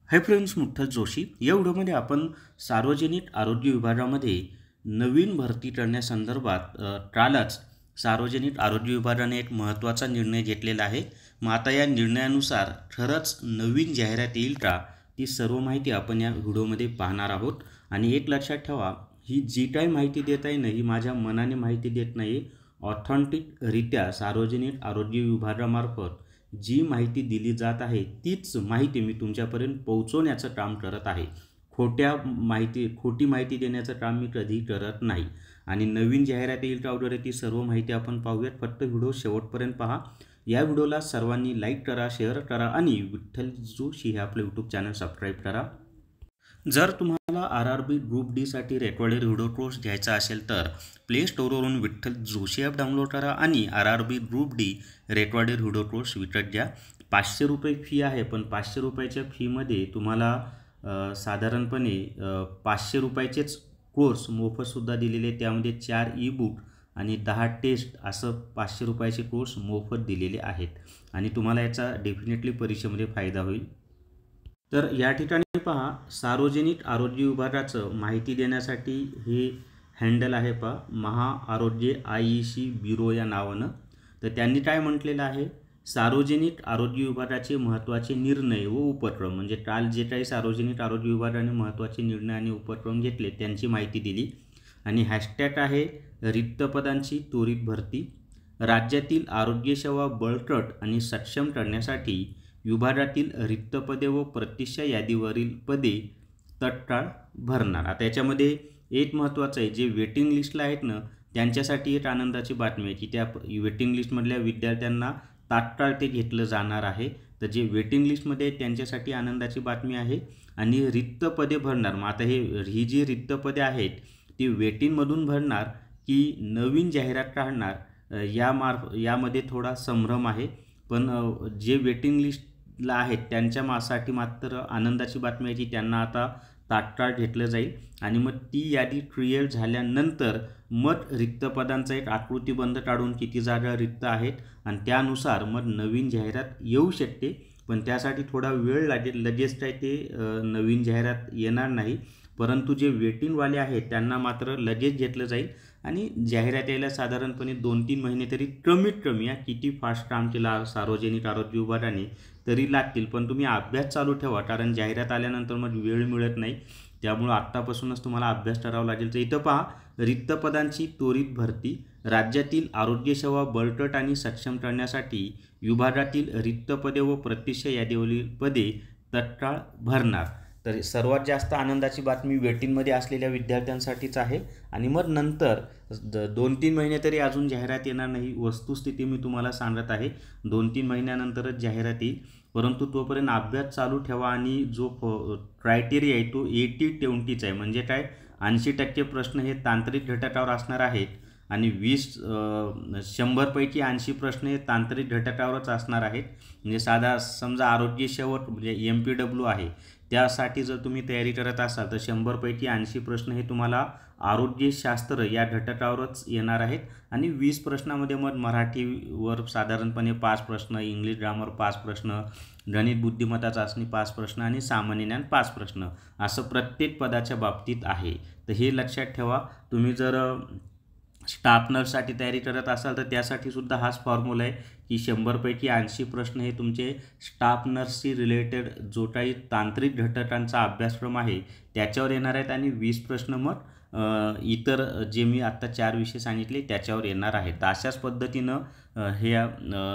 Hi friends, मुठ्ठल Joshi या व्हिडिओमध्ये आपण सार्वजनिक आरोग्य विभागामध्ये नवीन भरती करण्यासंदर्भात कालच सार्वजनिक आरोग्य विभागाने एक महत्त्वाचा निर्णय घेतलेला आहे। मग आता या निर्णयानुसार खरंच नवीन जाहिरात येईल का, ती सर्व माहिती आपण या व्हिडिओमध्ये पाहणार आहोत। आणि एक लक्षात ठेवा, ही जी काही माहिती देत आहे ना, ही माझ्या मनाने माहिती देत नाही, ऑथेंटिकरित्या सार्वजनिक आरोग्य विभागामार्फत जी माहिती दिली जात आहे तीच माहिती मी तुमच्यापर्यंत पोहोचवण्याचं काम करत आहे। खोटी माहिती देण्याचं काम मी कधी करत नाही। आणि नवीन जाहिरात येईल का वगैरे ती सर्व माहिती आपण पाहूयात। फक्त व्हिडिओ शेवटपर्यंत पहा। या व्हिडिओला सर्वांनी लाईक करा, शेअर करा आणि विठ्ठल जोशी हे आपलं यूट्यूब चॅनल सबस्क्राईब करा। जर तुम्हाला RRB ग्रुप डी साठी रेकॉर्डेड व्हिडिओ कोर्स घ्यायचा असेल तर प्ले स्टोरवरून विठ्ठल जोशी ॲप डाउनलोड करा आणि RRB group D recorded video course विकत घ्या। 500 रुपये फी आहे, पण 500 रुपयाच्या फीमध्ये तुम्हाला साधारणपणे 500 रुपयाचेच कोर्स मोफतसुद्धा दिलेले, त्यामध्ये 4 ई बुक आणि 10 टेस्ट असं 500 रुपयाचे कोर्स मोफत दिलेले आहेत आणि तुम्हाला याचा डेफिनेटली परीक्षेमध्ये फायदा होईल। तर या ठिकाणी पहा, सार्वजनिक आरोग्य विभागाचं माहिती देण्यासाठी हे हँडल आहे पहा, महाआरोग्य IEC ब्युरो या नावानं। तर त्यांनी काय म्हटलेलं आहे, सार्वजनिक आरोग्य विभागाचे महत्त्वाचे निर्णय व उपक्रम, म्हणजे काल जे काही सार्वजनिक आरोग्य विभागाने महत्त्वाचे निर्णय आणि उपक्रम घेतले त्यांची माहिती दिली। आणि हॅशटॅग आहे रिक्त पदांची त्वरित भरती। राज्यातील आरोग्यसेवा बळकट आणि सक्षम करण्यासाठी विभागातील रिक्त पदे व प्रतीक्षा यादीवरील पदे तत्काळ भरणार। आता याच्यामध्ये एक महत्त्वाचं आहे, जे वेटिंग लिस्टला आहेत ना त्यांच्यासाठी एक आनंदाची बातमी आहे की त्या वेटिंग लिस्टमधल्या विद्यार्थ्यांना तात्काळ ते घेतलं जाणार आहे। तर जे वेटिंग लिस्टमध्ये आहेत त्यांच्यासाठी आनंदाची बातमी आहे। आणि रिक्त पदे भरणार, मग आता ही जी रिक्त पदे आहेत ती वेटिंगमधून भरणार की नवीन जाहिरात काढणार, यामध्ये थोडा संभ्रम आहे। पण जे वेटिंग लिस्टला आहेत त्यांच्यासाठी मात्र आनंदाची बातमी आहे की त्यांना आता तात्काळ घेतलं जाईल। आणि मग ती यादी क्लिअर झाल्यानंतर मग रिक्त पदांचा एक आकृतीबंध काढून किती जागा रिक्त आहेत आणि त्यानुसार मग नवीन जाहिरात येऊ शकते। पण त्यासाठी थोडा वेळ लागेल, लगेच काय ते नवीन जाहिरात येणार नाही, परंतु जे वेटिंगवाले आहेत त्यांना मात्र लगेच घेतलं जाईल। आणि जाहिरात यायला साधारणपणे 2-3 महिने तरी कमीत कमी, किती फास्ट काम केलं सार्वजनिक आरोग्य विभागाने तरी लागतील। पण तुम्ही अभ्यास चालू ठेवा, कारण जाहिरात आल्यानंतर मग वेळ मिळत नाही, त्यामुळे आत्तापासूनच तुम्हाला अभ्यास करावा लागेल। तर इथं पहा, रिक्त पदांची त्वरित भरती, राज्यातील आरोग्यसेवा बळकट आणि सक्षम करण्यासाठी विभागातील रिक्त पदे व प्रतीक्षा यादीवरील पदे तत्काळ भरणार। तर सर्वात जास्त आनंदाची बातमी वेटिंगमध्ये असलेल्या विद्यार्थ्यांसाठीच आहे। आणि मग नंतर 2-3 महिने तरी अजून जाहिरात येणार नाही, वस्तुस्थिती मी तुम्हाला सांगत आहे, 2-3 महिन्यानंतरच जाहिरात येईल। परंतु तोपर्यंत अभ्यास चालू ठेवा। आणि जो क्रायटेरिया आहे तो 80-20चा आहे, म्हणजे काय 80% प्रश्न हे तांत्रिक घटकावर असणार आहेत आणि 100 पैकी 80 प्रश्न हे तांत्रिक घटकावरच असणार आहेत। म्हणजे समजा आरोग्य सेवक म्हणजे MPW आहे, त्यासाठी जर तुम्ही तयारी करत असाल तर 100 पैकी 80 प्रश्न हे तुम्हाला आरोग्यशास्त्र या घटकावरच येणार आहेत। आणि 20 प्रश्नामध्ये मग मराठीवर साधारणपणे 5 प्रश्न, इंग्लिश ग्रामर 5 प्रश्न, गणित बुद्धिमत्ता चाचणी 5 प्रश्न आणि सामान्य ज्ञान 5 प्रश्न असं प्रत्येक पदाच्या बाबतीत आहे। तर हे लक्षात ठेवा। तुम्ही जर स्टाफ नर्ससाठी तयारी करत असाल तर त्यासाठी सुद्धा हाच फॉर्म्युला आहे की 100 पैकी 80 प्रश्न हे तुमचे स्टाफ नर्सशी रिलेटेड जो काही तांत्रिक घटकांचा अभ्यासक्रम आहे त्याच्यावर येणार आहेत आणि 20 प्रश्न मग इतर जे मी आत्ता 4 विषय सांगितले त्याच्यावर येणार आहेत। तर अशाच पद्धतीनं हे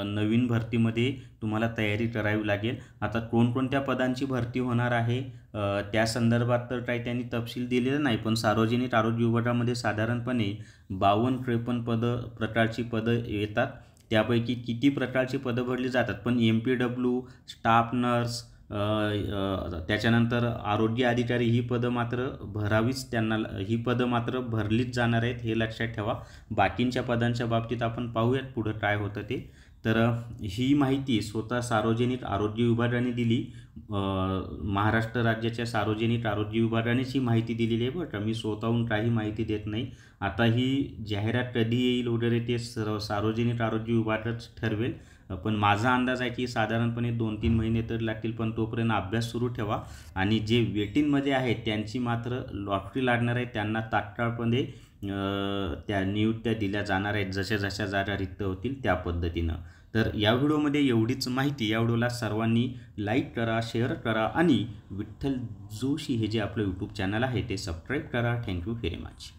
नवीन भरतीमध्ये तुम्हाला तयारी करावी लागेल। आता कोणकोणत्या पदांची भरती होणार आहे त्या संदर्भात तर काही त्यांनी तपशील दिलेला नाही, पण सार्वजनिक आरोग्य विभागामध्ये साधारणपणे 52-53 प्रकारची पदं येतात, त्यापैकी किती प्रकारची पदं भरली जातात। पण MPW, स्टाफ नर्स, त्याच्यानंतर आरोग्य अधिकारी ही पदं मात्र भरावीच, त्यांना ही पदं मात्र भरलीच जाणार आहेत, हे लक्षात ठेवा। बाकींच्या पदांच्या बाबतीत आपण पाहूयात पुढं काय होतं ते। तर ही माहिती स्वतः सार्वजनिक आरोग्य विभागाने दिली, महाराष्ट्र राज्याच्या सार्वजनिक आरोग्य विभागानेच ही माहिती दिलेली आहे बरं का, मी स्वतःहून काही माहिती देत नाही। आता ही जाहिरात कधी येईल वगैरे ते सार्वजनिक आरोग्य विभागच ठरवेल पण माझा अंदाज आहे की साधारणपणे 2-3 महिने तर लागतील, पण तोपर्यंत अभ्यास सुरू ठेवा. आणि जे वेटिंगमध्ये आहेत त्यांची मात्र लॉटरी लागणार आहे, त्यांना तात्काळपणे त्या नियुक्त्या दिल्या जाणार आहेत, जशा जशा जागा रिक्त होतील त्या पद्धतीनं. तर या व्हिडिओमध्ये एवढीच माहिती. या व्हिडिओला सर्वांनी लाईक करा, शेअर करा आणि विठ्ठल जोशी हे जे आपलं यूट्यूब चॅनल आहे ते सबस्क्राईब करा. Thank you very much.